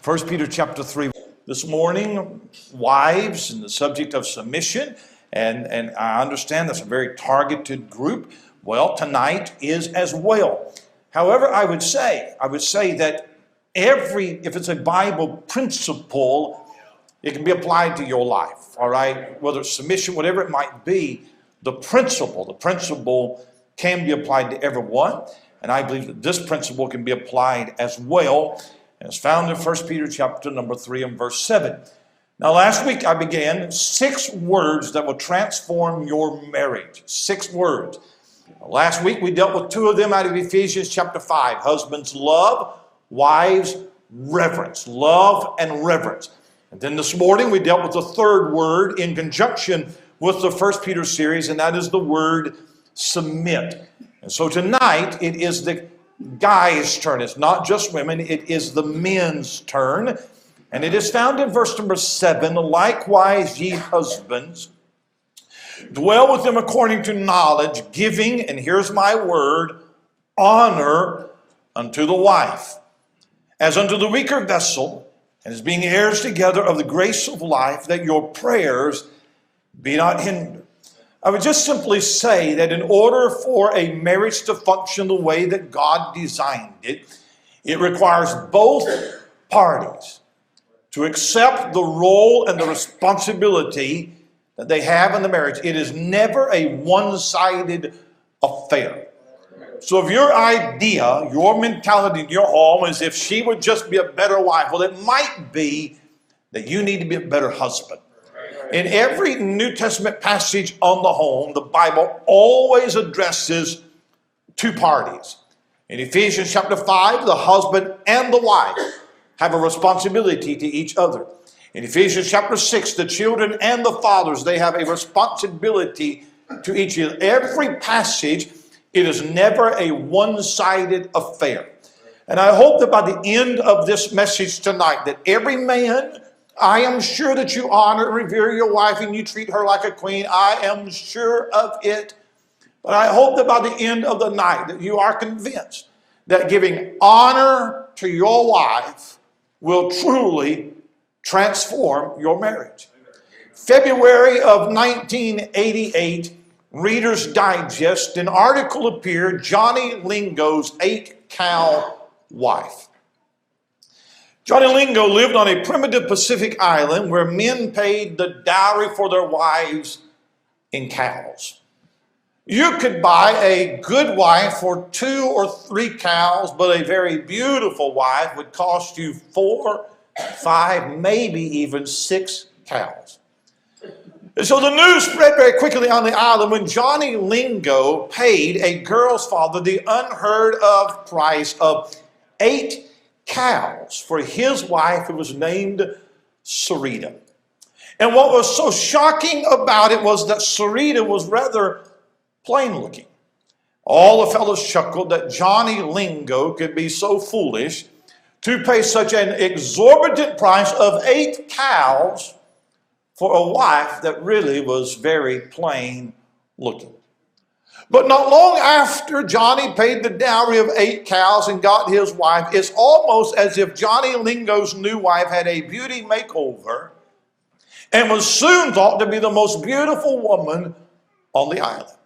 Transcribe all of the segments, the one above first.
First Peter chapter 3. This morning, wives and the subject of submission, and I understand that's a very targeted group. Well, tonight is as well. However, I would say that if it's a Bible principle, it can be applied to your life, all right? Whether it's submission, whatever it might be, the principle can be applied to everyone. And I believe that this principle can be applied as well. And it's found in 1 Peter chapter number 3 and verse 7. Now, last week I began 6 words that will transform your marriage. 6 words. Last week we dealt with 2 of them out of Ephesians chapter 5. Husbands, love. Wives, reverence. Love and reverence. And then this morning we dealt with the 3rd word in conjunction with the 1 Peter series, and that is the word submit. And so tonight it is the guys' turn. It's not just women, it is the men's turn. And it is found in verse number 7. Likewise, ye husbands, dwell with them according to knowledge, giving, and here's my word, honor unto the wife, as unto the weaker vessel, and as being heirs together of the grace of life, that your prayers be not hindered. I would just simply say that in order for a marriage to function the way that God designed it, it requires both parties to accept the role and the responsibility that they have in the marriage. It is never a one-sided affair. So if your idea, your mentality in your home is if she would just be a better wife, well, it might be that you need to be a better husband. In every New Testament passage on the home, the Bible always addresses 2 parties. In Ephesians chapter 5, the husband and the wife have a responsibility to each other. In Ephesians chapter 6, the children and the fathers, they have a responsibility to each other. Every passage, it is never a one-sided affair. And I hope that by the end of this message tonight, that every man, I am sure that you honor and revere your wife and you treat her like a queen. I am sure of it. But I hope that by the end of the night that you are convinced that giving honor to your wife will truly transform your marriage. February of 1988, Reader's Digest, an article appeared, Johnny Lingo's 8-cow wife. Johnny Lingo lived on a primitive Pacific island where men paid the dowry for their wives in cows. You could buy a good wife for 2 or 3 cows, but a very beautiful wife would cost you 4, 5, maybe even 6 cows. And so the news spread very quickly on the island when Johnny Lingo paid a girl's father the unheard of price of 8 cows for his wife, who was named Sarita. And what was so shocking about it was that Sarita was rather plain looking. All the fellows chuckled that Johnny Lingo could be so foolish to pay such an exorbitant price of 8 cows for a wife that really was very plain looking. But not long after Johnny paid the dowry of 8 cows and got his wife, it's almost as if Johnny Lingo's new wife had a beauty makeover and was soon thought to be the most beautiful woman on the island.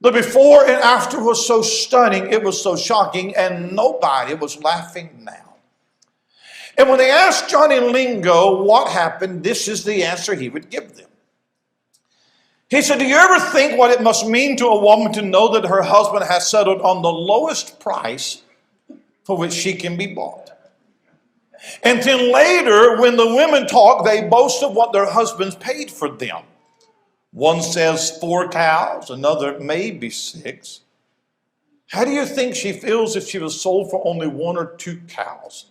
The before and after was so stunning, it was so shocking, and nobody was laughing now. And when they asked Johnny Lingo what happened, this is the answer he would give them. He said, do you ever think what it must mean to a woman to know that her husband has settled on the lowest price for which she can be bought? And then later, when the women talk, they boast of what their husbands paid for them. One says 4 cows, another maybe 6. How do you think she feels if she was sold for only 1 or 2 cows?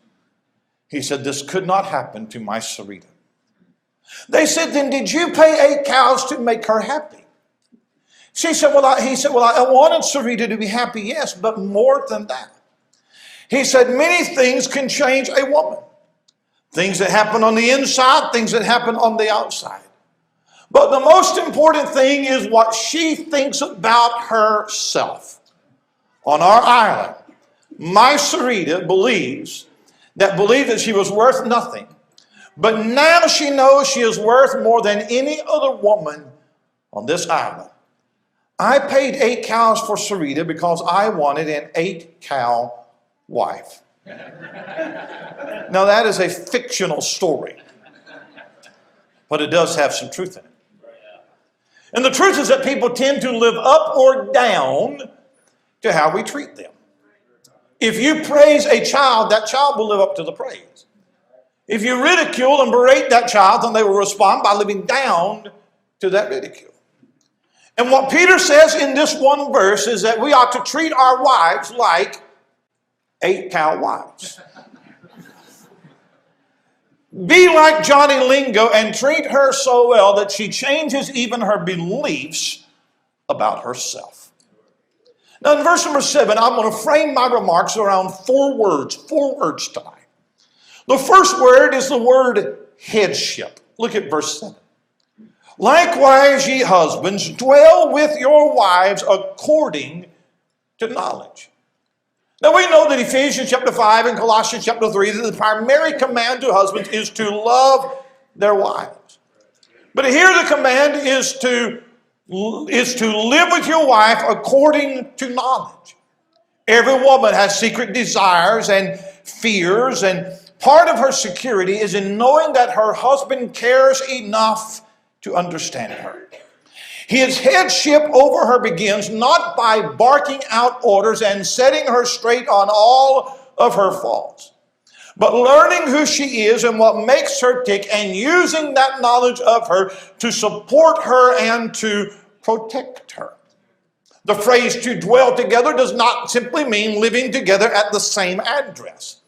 He said, this could not happen to my Sarita. They said, then did you pay 8 cows to make her happy? She said, he said, I wanted Sarita to be happy, yes, but more than that. He said, many things can change a woman. Things that happen on the inside, things that happen on the outside. But the most important thing is what she thinks about herself. On our island, my Sarita believes that believed that she was worth nothing. But now she knows she is worth more than any other woman on this island. I paid 8 cows for Sarita because I wanted an 8-cow wife. Now that is a fictional story, but it does have some truth in it. And the truth is that people tend to live up or down to how we treat them. If you praise a child, that child will live up to the praise. If you ridicule and berate that child, then they will respond by living down to that ridicule. And what Peter says in this one verse is that we ought to treat our wives like 8-cow wives. Be like Johnny Lingo and treat her so well that she changes even her beliefs about herself. Now in verse number 7, I'm going to frame my remarks around 4 words tonight. The first word is the word headship. Look at verse 7. Likewise, ye husbands, dwell with your wives according to knowledge. Now we know that Ephesians chapter 5 and Colossians chapter 3, that the primary command to husbands is to love their wives. But here the command is to live with your wife according to knowledge. Every woman has secret desires and fears, and part of her security is in knowing that her husband cares enough to understand her. His headship over her begins not by barking out orders and setting her straight on all of her faults, but learning who she is and what makes her tick and using that knowledge of her to support her and to protect her. The phrase to dwell together does not simply mean living together at the same address.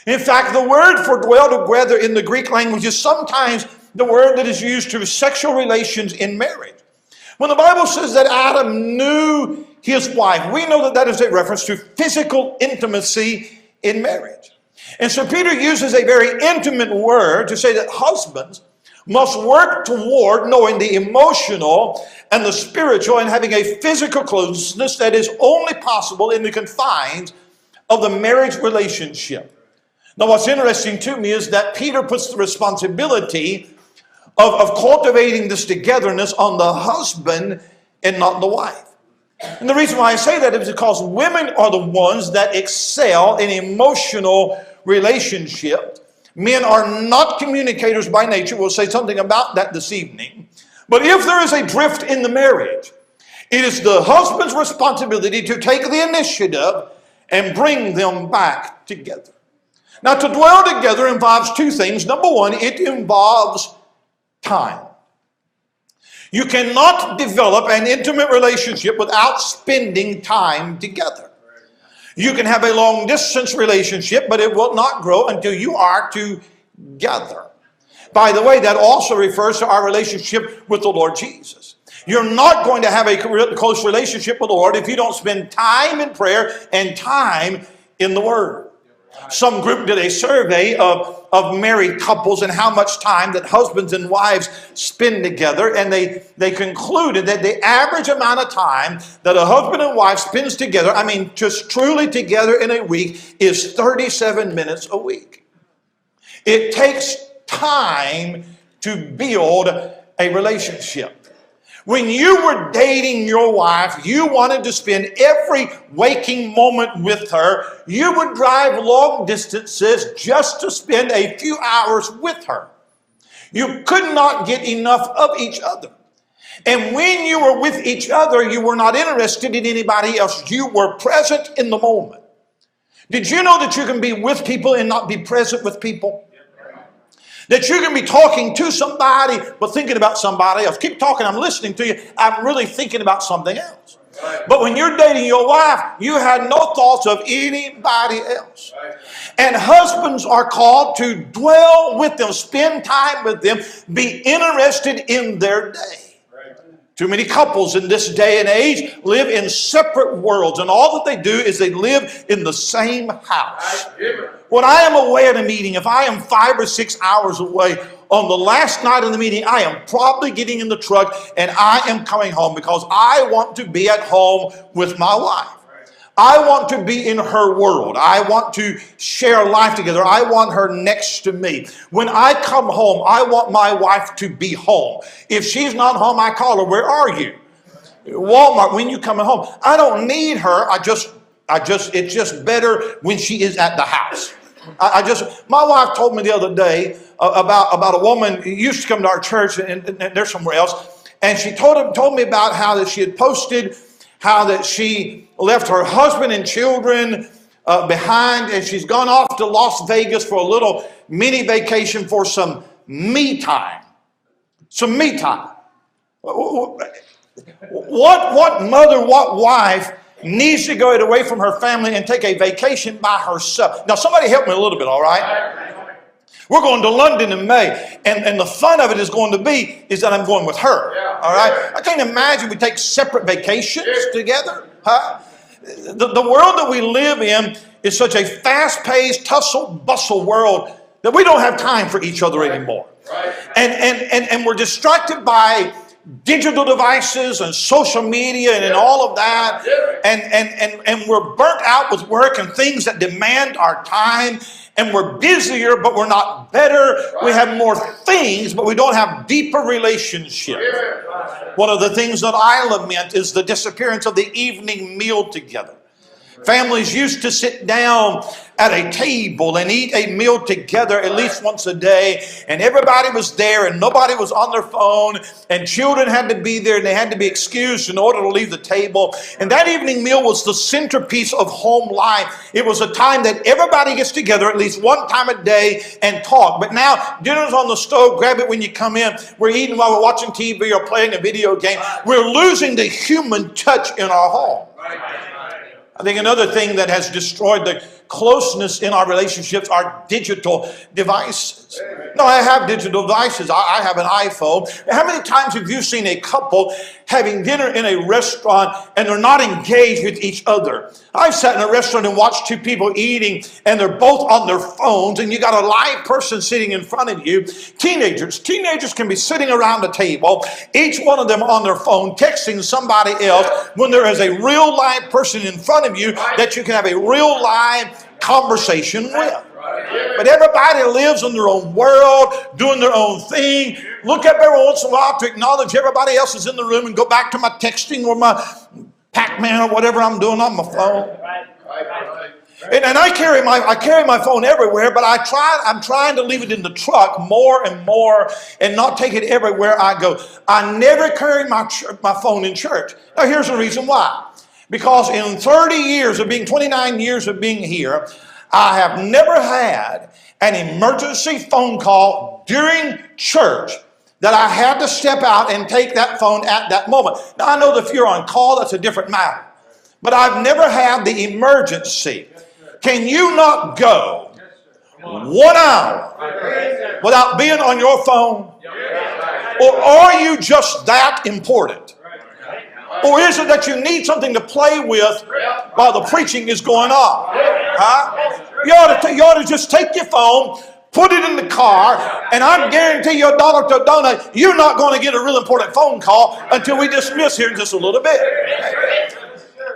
In fact, the word for dwell together in the Greek language is sometimes the word that is used to sexual relations in marriage. When the Bible says that Adam knew his wife, we know that that is a reference to physical intimacy in marriage. And so Peter uses a very intimate word to say that husbands must work toward knowing the emotional and the spiritual and having a physical closeness that is only possible in the confines of the marriage relationship. Now what's interesting to me is that Peter puts the responsibility of cultivating this togetherness on the husband and not the wife. And the reason why I say that is because women are the ones that excel in emotional relationships. Men are not communicators by nature. We'll say something about that this evening. But if there is a drift in the marriage, it is the husband's responsibility to take the initiative and bring them back together. Now, to dwell together involves 2 things. Number 1, it involves time. You cannot develop an intimate relationship without spending time together. You can have a long distance relationship, but it will not grow until you are together. By the way, that also refers to our relationship with the Lord Jesus. You're not going to have a close relationship with the Lord if you don't spend time in prayer and time in the Word. Some group did a survey of married couples and how much time that husbands and wives spend together, and they concluded that the average amount of time that a husband and wife spends together, I mean just truly together in a week, is 37 minutes a week. It takes time to build a relationship. When you were dating your wife, you wanted to spend every waking moment with her. You would drive long distances just to spend a few hours with her. You could not get enough of each other. And when you were with each other, you were not interested in anybody else. You were present in the moment. Did you know that you can be with people and not be present with people? That you can be talking to somebody, but thinking about somebody else. Keep talking, I'm listening to you. I'm really thinking about something else. But when you're dating your wife, you had no thoughts of anybody else. And husbands are called to dwell with them, spend time with them, be interested in their day. Too many couples in this day and age live in separate worlds, and all that they do is they live in the same house. When I am away at a meeting, if I am 5 or 6 hours away, on the last night of the meeting, I am probably getting in the truck and I am coming home because I want to be at home with my wife. I want to be in her world. I want to share life together. I want her next to me. When I come home, I want my wife to be home. If she's not home, I call her, where are you? Walmart, when you coming home? I don't need her. It's just better when she is at the house. My wife told me the other day about a woman who used to come to our church, and they're somewhere else, and she told me about how that she had posted how that she left her husband and children behind, and she's gone off to Las Vegas for a little mini vacation for some me time. Some me time. What mother, what wife needs to go away from her family and take a vacation by herself? Now, somebody help me a little bit, all right? We're going to London in May, and the fun of it is that I'm going with her, all right? I can't imagine we take separate vacations together, huh? The world that we live in is such a fast-paced, tussle-bustle world that we don't have time for each other anymore. And we're distracted by digital devices and social media and all of that, and we're burnt out with work and things that demand our time, and we're busier but we're not better. We have more things but we don't have deeper relationships. One of the things that I lament is the disappearance of the evening meal together. Families used to sit down at a table and eat a meal together at least once a day, and everybody was there and nobody was on their phone, and children had to be there and they had to be excused in order to leave the table. And that evening meal was the centerpiece of home life. It was a time that everybody gets together at least one time a day and talk. But now dinner's on the stove, grab it when you come in. We're eating while we're watching TV or playing a video game. We're losing the human touch in our home. I think another thing that has destroyed the closeness in our relationships are digital devices. No, I have digital devices. I have an iPhone. How many times have you seen a couple having dinner in a restaurant and they're not engaged with each other? I've sat in a restaurant and watched two people eating and they're both on their phones, and you got a live person sitting in front of you. Teenagers can be sitting around the table, each one of them on their phone, texting somebody else, when there is a real live person in front of you that you can have a real live conversation with. But everybody lives in their own world, doing their own thing. Look up every once in a while to acknowledge everybody else is in the room and go back to my texting or my Pac-Man or whatever I'm doing on my phone. And I carry my phone everywhere, but I'm trying to leave it in the truck more and more and not take it everywhere I go. I never carry my phone in church. Now here's the reason why. Because in 29 years of being here, I have never had an emergency phone call during church that I had to step out and take that phone at that moment. Now, I know that if you're on call, that's a different matter. But I've never had the emergency. Can you not go 1 hour without being on your phone? Or are you just that important? Or is it that you need something to play with while the preaching is going on? Huh? You ought to just take your phone, put it in the car, and I guarantee you $1 to a donut, you're not going to get a real important phone call until we dismiss here in just a little bit.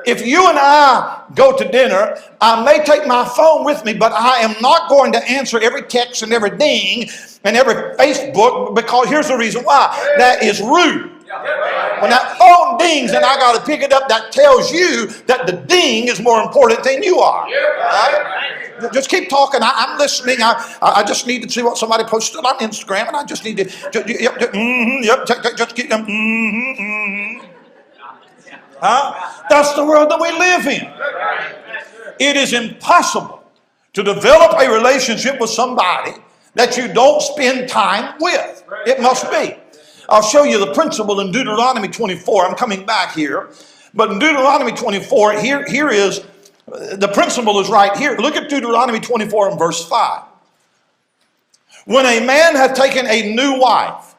If you and I go to dinner, I may take my phone with me, but I am not going to answer every text and every ding and every Facebook, because here's the reason why. That is rude. When that phone dings and I got to pick it up, that tells you that the ding is more important than you are. Right? Just keep talking. I'm listening. I just need to see what somebody posted on Instagram, and I just need to just keep them. Huh? That's the world that we live in. It is impossible to develop a relationship with somebody that you don't spend time with. It must be. I'll show you the principle in Deuteronomy 24. I'm coming back here. But in Deuteronomy 24, here is, the principle is right here. Look at Deuteronomy 24 and verse 5. When a man hath taken a new wife,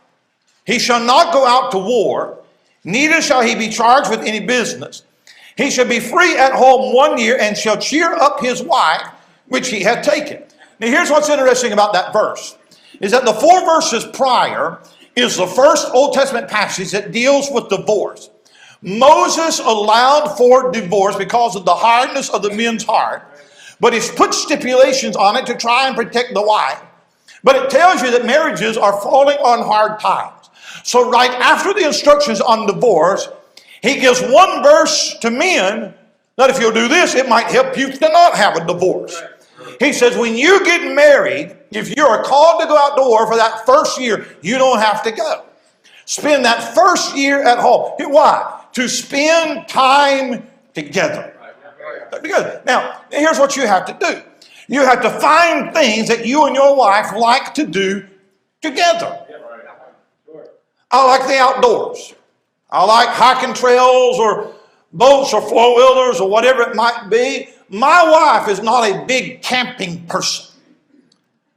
he shall not go out to war, neither shall he be charged with any business. He shall be free at home 1 year, and shall cheer up his wife, which he hath taken. Now here's what's interesting about that verse, is that the 4 verses prior is the first Old Testament passage that deals with divorce. Moses allowed for divorce because of the hardness of the men's heart, but he's put stipulations on it to try and protect the wife. But it tells you that marriages are falling on hard times. So right after the instructions on divorce, he gives one verse to men that if you'll do this, it might help you to not have a divorce. He says, when you get married, if you are called to go out to war for that first year, you don't have to go. Spend that first year at home. Why? To spend time together. Now, here's what you have to do. You have to find things that you and your wife like to do together. I like the outdoors. I like hiking trails or boats or four-wheelers or whatever it might be. My wife is not a big camping person.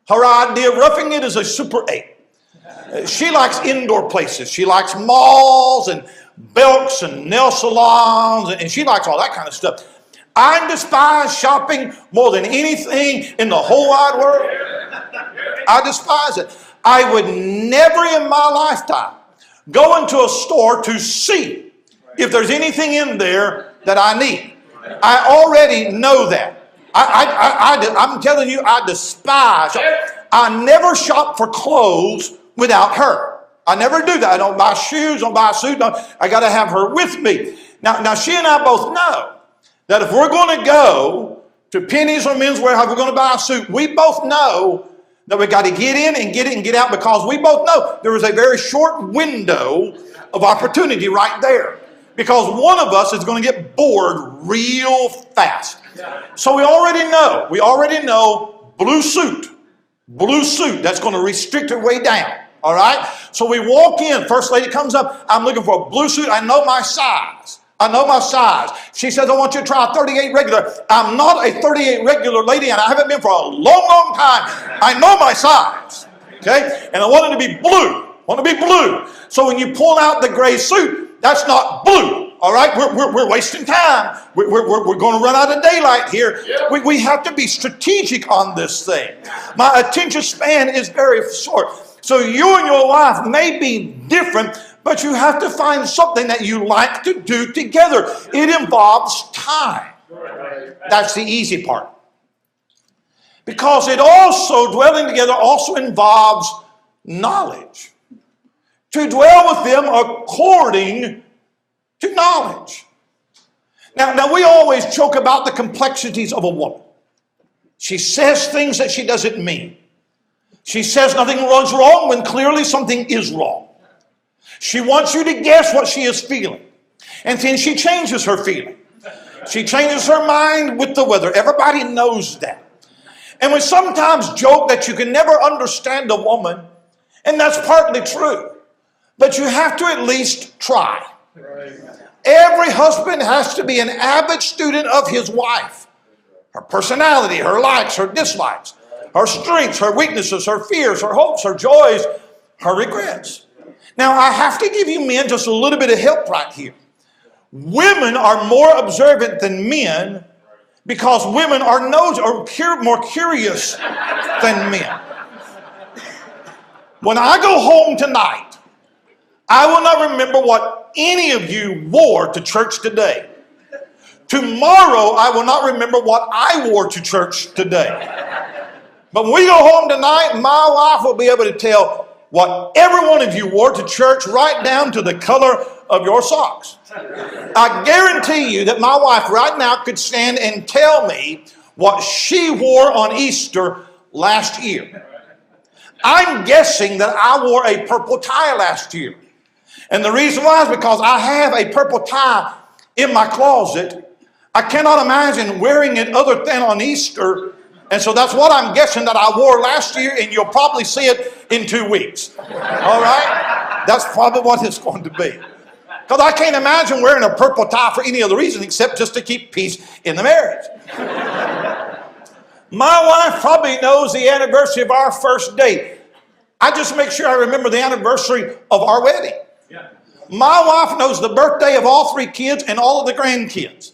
Her idea of roughing it is a Super 8. She likes indoor places. She likes malls and Belks and nail salons, and she likes all that kind of stuff. I despise shopping more than anything in the whole wide world. I despise it. I would never in my lifetime go into a store to see if there's anything in there that I need. I already know that. I'm telling you, I despise. I never shop for clothes without her. I never do that. I don't buy shoes, don't buy a suit. I got to have her with me. Now, she and I both know that if we're going to go to Penny's or Men's Warehouse, we're going to buy a suit, we both know that we got to get in and get out, because we both know there is a very short window of opportunity right there. Because one of us is going to get bored real fast. So we already know blue suit, that's going to restrict her way down. All right? So we walk in. First lady comes up. I'm looking for a blue suit. I know my size. She says, I want you to try a 38 regular. I'm not a 38 regular lady, and I haven't been for a long, long time. I know my size. Okay? And I want it to be blue. So when you pull out the gray suit, that's not blue. All right? We're wasting time. We're going to run out of daylight here. We have to be strategic on this thing. My attention span is very short. So you and your wife may be different, but you have to find something that you like to do together. It involves time. That's the easy part. Because dwelling together also involves knowledge. To dwell with them according to knowledge. Now we always joke about the complexities of a woman. She says things that she doesn't mean. She says nothing was wrong when clearly something is wrong. She wants you to guess what she is feeling. And then she changes her feeling. She changes her mind with the weather. Everybody knows that. And we sometimes joke that you can never understand a woman, and that's partly true. But you have to at least try. Every husband has to be an avid student of his wife. Her personality, her likes, her dislikes, her strengths, her weaknesses, her fears, her hopes, her joys, her regrets. Now, I have to give you men just a little bit of help right here. Women are more observant than men because women are more curious than men. When I go home tonight, I will not remember what any of you wore to church today. Tomorrow, I will not remember what I wore to church today. But when we go home tonight, my wife will be able to tell what every one of you wore to church, right down to the color of your socks. I guarantee you that my wife right now could stand and tell me what she wore on Easter last year. I'm guessing that I wore a purple tie last year. And the reason why is because I have a purple tie in my closet. I cannot imagine wearing it other than on Easter. And so that's what I'm guessing that I wore last year, and you'll probably see it in 2 weeks. All right? That's probably what it's going to be. Because I can't imagine wearing a purple tie for any other reason except just to keep peace in the marriage. My wife probably knows the anniversary of our first date. I just make sure I remember the anniversary of our wedding. My wife knows the birthday of all 3 kids and all of the grandkids.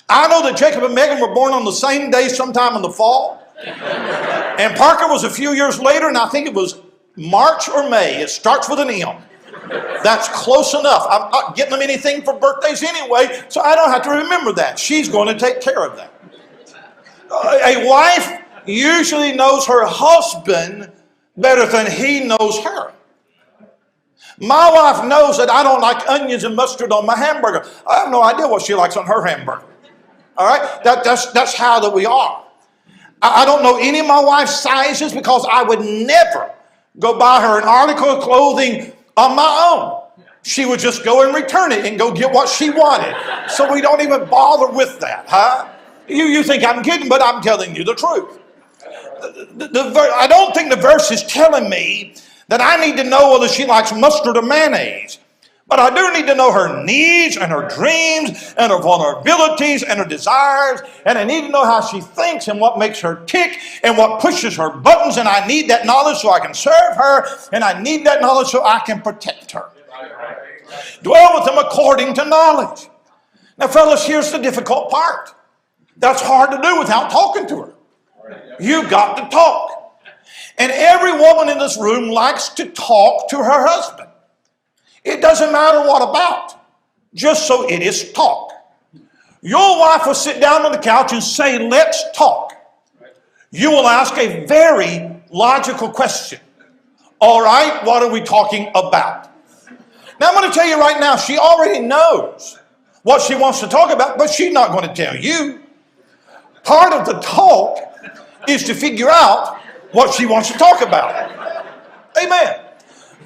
I know that Jacob and Megan were born on the same day sometime in the fall. And Parker was a few years later, and I think it was March or May. It starts with an M. That's close enough. I'm not getting them anything for birthdays anyway, so I don't have to remember that. She's going to take care of that. A wife usually knows her husband better than he knows her. My wife knows that I don't like onions and mustard on my hamburger. I have no idea what she likes on her hamburger. All right? That's how that we are. I don't know any of my wife's sizes because I would never go buy her an article of clothing on my own. She would just go and return it and go get what she wanted. So we don't even bother with that, huh? You think I'm kidding, but I'm telling you the truth. I don't think the verse is telling me that I need to know whether she likes mustard or mayonnaise. But I do need to know her needs and her dreams and her vulnerabilities and her desires. And I need to know how she thinks and what makes her tick and what pushes her buttons. And I need that knowledge so I can serve her. And I need that knowledge so I can protect her. Dwell with them according to knowledge. Now, fellas, here's the difficult part. That's hard to do without talking to her. You've got to talk. And every woman in this room likes to talk to her husband. It doesn't matter what about, just so it is talk. Your wife will sit down on the couch and say, let's talk. You will ask a very logical question. All right, what are we talking about? Now, I'm going to tell you right now, she already knows what she wants to talk about, but she's not going to tell you. Part of the talk is to figure out what she wants to talk about. Amen.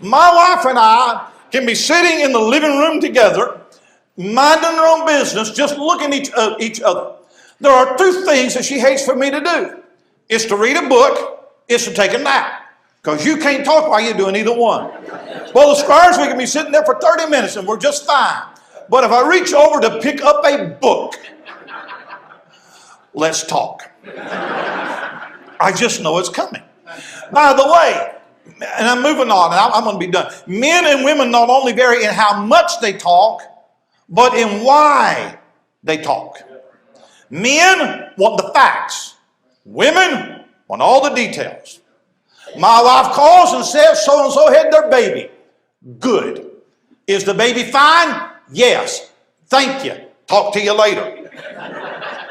My wife and I can be sitting in the living room together, minding their own business, just looking at each other. There are two things that she hates for me to do. It's to read a book, it's to take a nap. Because you can't talk while you're doing either one. Well, the squires, we can be sitting there for 30 minutes and we're just fine. But if I reach over to pick up a book, let's talk. I just know it's coming. By the way, and I'm moving on, and I'm going to be done. Men and women not only vary in how much they talk, but in why they talk. Men want the facts. Women want all the details. My wife calls and says, so-and-so had their baby. Good. Is the baby fine? Yes. Thank you. Talk to you later.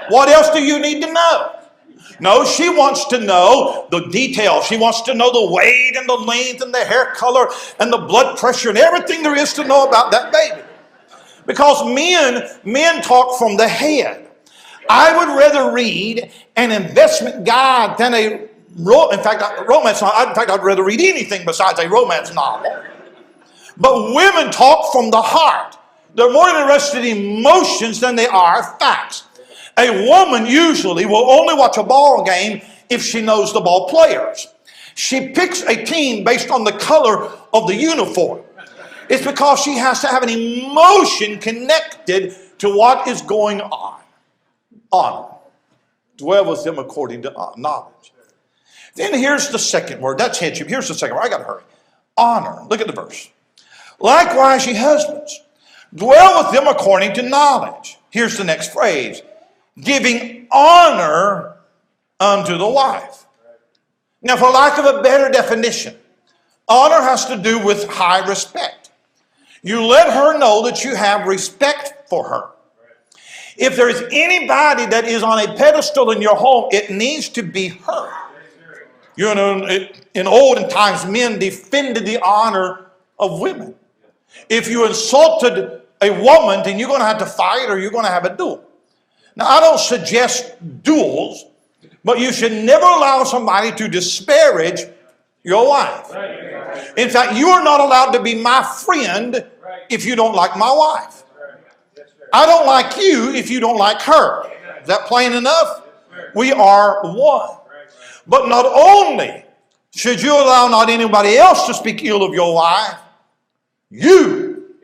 What else do you need to know? No, she wants to know the details. She wants to know the weight and the length and the hair color and the blood pressure and everything there is to know about that baby. Because men talk from the head. I would rather read an investment guide than a romance novel. In fact, I'd rather read anything besides a romance novel. But women talk from the heart. They're more interested in emotions than they are facts. A woman usually will only watch a ball game if she knows the ball players. She picks a team based on the color of the uniform. It's because she has to have an emotion connected to what is going on. Honor. Dwell with them according to knowledge. Then here's the second word. That's headship. Here's the second word. I got to hurry. Honor. Look at the verse. Likewise, ye husbands, dwell with them according to knowledge. Here's the next phrase. Giving honor unto the wife. Now, for lack of a better definition, honor has to do with high respect. You let her know that you have respect for her. If there is anybody that is on a pedestal in your home, it needs to be her. You know, in olden times, men defended the honor of women. If you insulted a woman, then you're going to have to fight or you're going to have a duel. Now, I don't suggest duels, but you should never allow somebody to disparage your wife. In fact, you are not allowed to be my friend if you don't like my wife. I don't like you if you don't like her. Is that plain enough? We are one. But not only should you allow not anybody else to speak ill of your wife, you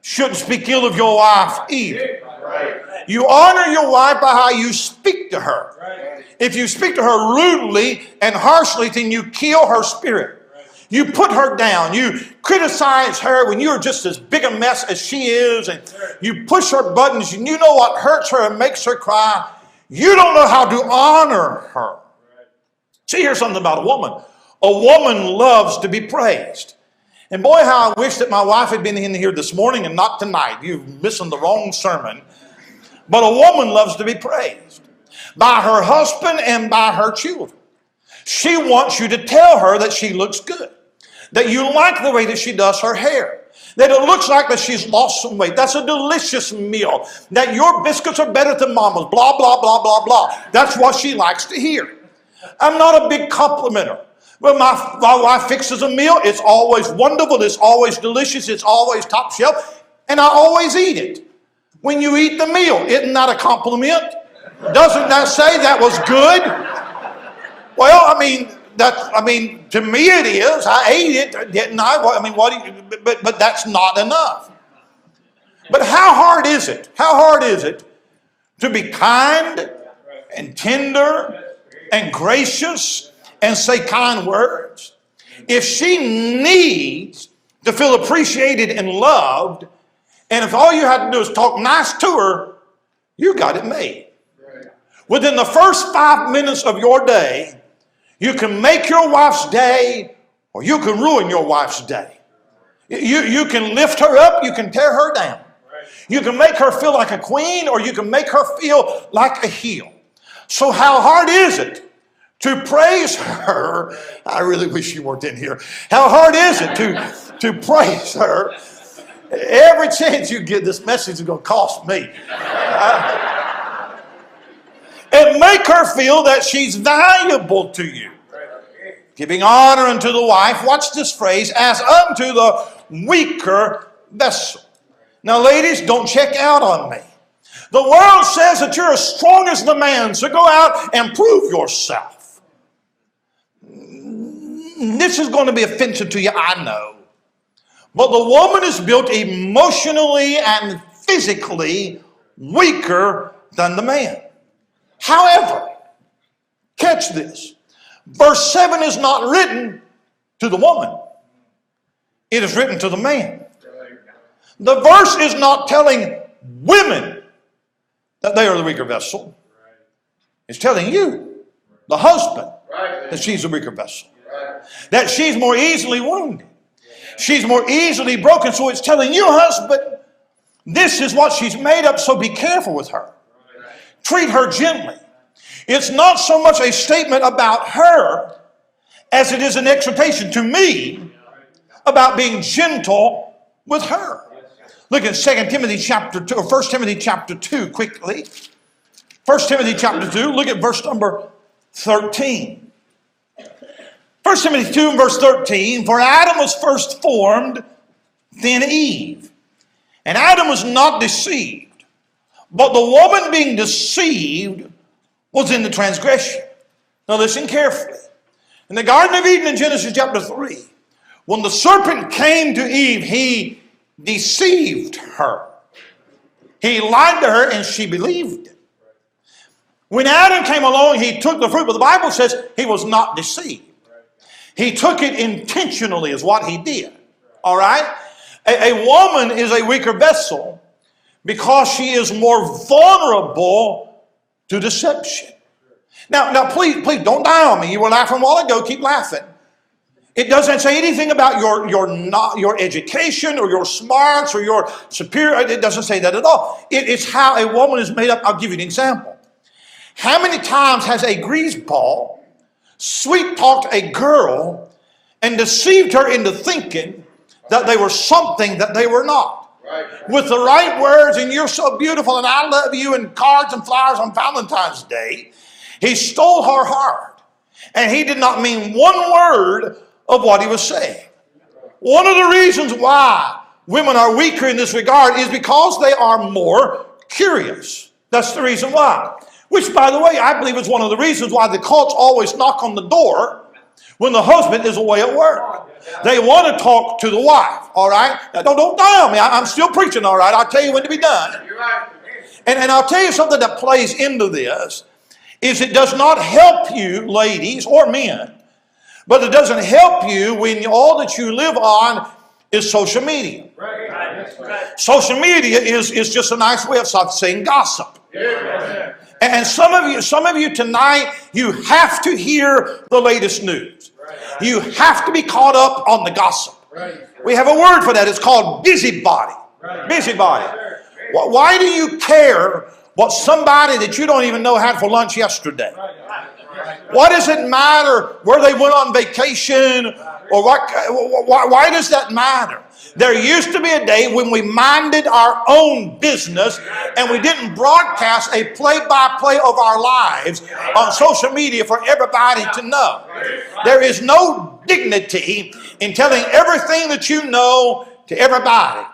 shouldn't speak ill of your wife either. You honor your wife by how you speak to her. If you speak to her rudely and harshly, then you kill her spirit. You put her down. You criticize her when you're just as big a mess as she is. And you push her buttons and you know what hurts her and makes her cry. You don't know how to honor her. See, here's something about a woman. A woman loves to be praised. And boy, how I wish that my wife had been in here this morning and not tonight. You're missing the wrong sermon. But a woman loves to be praised by her husband and by her children. She wants you to tell her that she looks good, that you like the way that she does her hair, that it looks like that she's lost some weight. That's a delicious meal, that your biscuits are better than mama's, blah, blah, blah, blah, blah. That's what she likes to hear. I'm not a big complimenter. When my wife fixes a meal, it's always wonderful, it's always delicious, it's always top shelf, and I always eat it. When you eat the meal, isn't that a compliment? Doesn't that say that was good? Well, to me it is. I ate it, didn't I? But that's not enough. But how hard is it? How hard is it to be kind and tender and gracious and say kind words? If she needs to feel appreciated and loved, and if all you have to do is talk nice to her, you got it made. Within the first 5 minutes of your day, you can make your wife's day, or you can ruin your wife's day. You can lift her up, you can tear her down. You can make her feel like a queen, or you can make her feel like a heel. So how hard is it to praise her? I really wish you weren't in here. How hard is it to praise her? Every chance you get, this message is going to cost me. And make her feel that she's valuable to you. Giving honor unto the wife, watch this phrase, as unto the weaker vessel. Now ladies, don't check out on me. The world says that you're as strong as the man, so go out and prove yourself. This is going to be offensive to you, I know. But the woman is built emotionally and physically weaker than the man. However, catch this. Verse 7 is not written to the woman. It is written to the man. The verse is not telling women that they are the weaker vessel. It's telling you, the husband, that she's the weaker vessel. That she's more easily wounded. She's more easily broken. So it's telling you, husband, this is what she's made up, so be careful with her. Treat her gently. It's not so much a statement about her as it is an exhortation to me about being gentle with her. Look at 2 Timothy chapter 2, or 1 Timothy chapter 2 quickly. 1 Timothy chapter 2, look at verse number 13. 1 Timothy 2 and verse 13, for Adam was first formed, then Eve. And Adam was not deceived, but the woman being deceived was in the transgression. Now listen carefully. In the Garden of Eden in Genesis chapter 3, when the serpent came to Eve, he deceived her. He lied to her and she believed it. When Adam came along, he took the fruit, but the Bible says he was not deceived. He took it intentionally is what he did. All right? A woman is a weaker vessel because she is more vulnerable to deception. Now, please don't die on me. You were laughing a while ago. Keep laughing. It doesn't say anything about your education or your smarts or your superior. It doesn't say that at all. It's how a woman is made up. I'll give you an example. How many times has a greaseball sweet-talked a girl and deceived her into thinking that they were something that they were not? Right. With the right words, and you're so beautiful, and I love you, and cards and flowers on Valentine's Day, he stole her heart. And he did not mean one word of what he was saying. One of the reasons why women are weaker in this regard is because they are more curious. That's the reason why. Which, by the way, I believe is one of the reasons why the cults always knock on the door when the husband is away at work. They want to talk to the wife, all right? Now, don't die on me. I'm still preaching, all right? I'll tell you when to be done. And I'll tell you something that plays into this is it does not help you, ladies or men, but it doesn't help you when all that you live on is social media. Social media is just a nice way of saying gossip. And some of you tonight, you have to hear the latest news. You have to be caught up on the gossip. We have a word for that. It's called busybody. Busybody. Why do you care what somebody that you don't even know had for lunch yesterday? Why does it matter where they went on vacation? Or why does that matter? There used to be a day when we minded our own business and we didn't broadcast a play-by-play of our lives on social media for everybody to know. There is no dignity in telling everything that you know to everybody.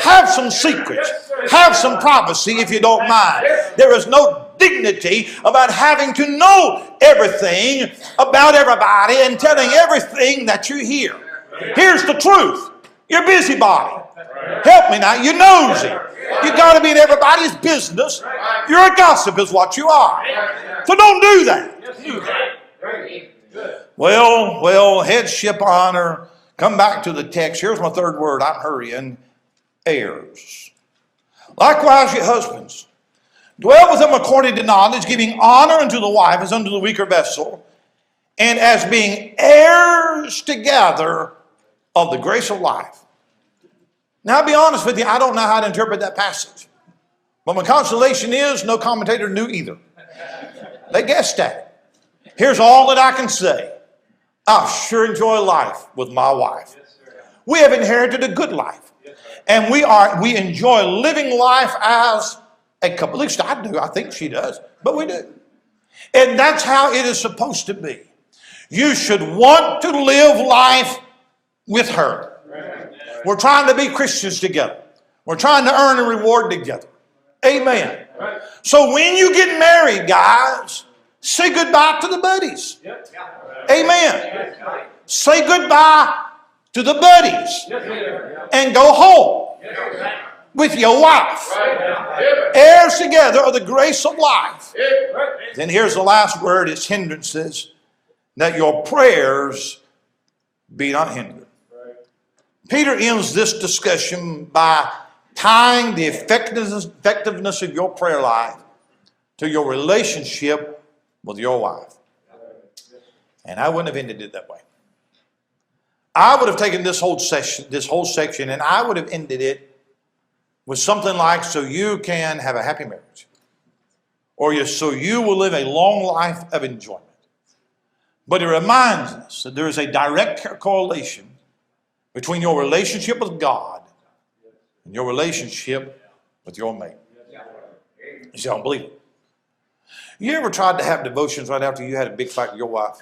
Have some secrets. Have some privacy if you don't mind. There is no dignity about having to know everything about everybody and telling everything that you hear. Here's the truth. You're busybody. Help me now. You're nosy. You got to be in everybody's business. You're a gossip is what you are. So don't do that. Well, headship honor. Come back to the text. Here's my third word. I'm hurrying. Heirs. Likewise, your husbands, dwell with them according to knowledge, giving honor unto the wife as unto the weaker vessel, and as being heirs together of the grace of life. Now, I'll be honest with you, I don't know how to interpret that passage. But my consolation is no commentator knew either. They guessed at it. Here's all that I can say. I sure enjoy life with my wife. We have inherited a good life. And we enjoy living life as a couple. At least I do. I think she does. But we do. And that's how it is supposed to be. You should want to live life with her. We're trying to be Christians together. We're trying to earn a reward together. Amen. So when you get married, guys, say goodbye to the buddies. Amen. Say goodbye to the buddies and go home with your wife. Heirs together of the grace of life. Then here's the last word. It's hindrances. That your prayers be not hindered. Peter ends this discussion by tying the effectiveness of your prayer life to your relationship with your wife. And I wouldn't have ended it that way. I would have taken this whole section, and I would have ended it with something like, so you can have a happy marriage. Or so you will live a long life of enjoyment. But it reminds us that there is a direct correlation between your relationship with God and your relationship with your mate. You see, I don't believe it. You ever tried to have devotions right after you had a big fight with your wife?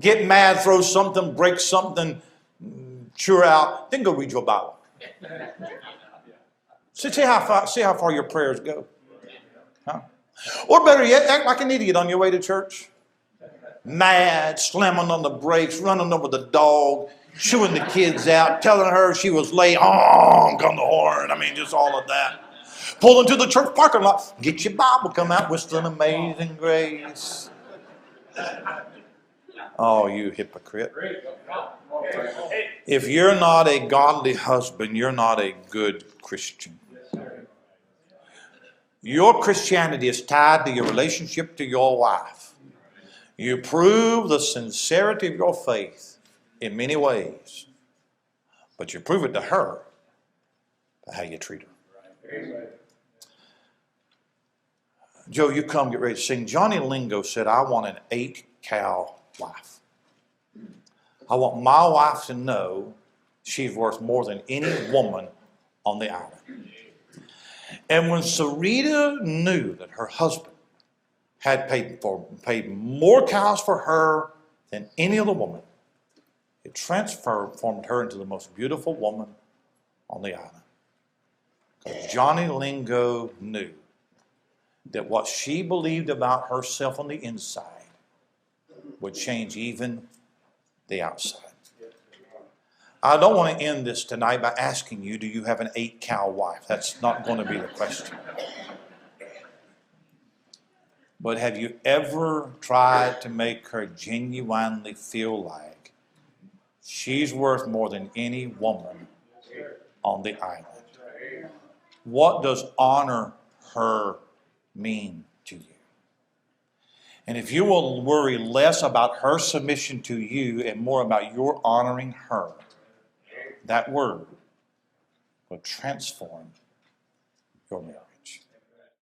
Get mad, throw something, break something, chew out, then go read your Bible. See how far your prayers go. Huh? Or better yet, act like an idiot on your way to church. Mad, slamming on the brakes, running over the dog, chewing the kids out, telling her she was late, honk on the horn. I mean, just all of that. Pull into the church parking lot, get your Bible, come out, whistling Amazing Grace. Oh, you hypocrite. If you're not a godly husband, you're not a good Christian. Your Christianity is tied to your relationship to your wife. You prove the sincerity of your faith in many ways, but you prove it to her by how you treat her. Joe, you come get ready to sing. Johnny Lingo said, I want an 8-cow wife. I want my wife to know she's worth more than any woman on the island. And when Sarita knew that her husband had paid more cows for her than any other woman, it transformed her into the most beautiful woman on the island. Because Johnny Lingo knew that what she believed about herself on the inside would change even the outside. I don't want to end this tonight by asking you, do you have an 8-cow wife? That's not going to be the question. But have you ever tried to make her genuinely feel like she's worth more than any woman on the island? What does honor her mean to you? And if you will worry less about her submission to you and more about your honoring her, that word will transform your marriage.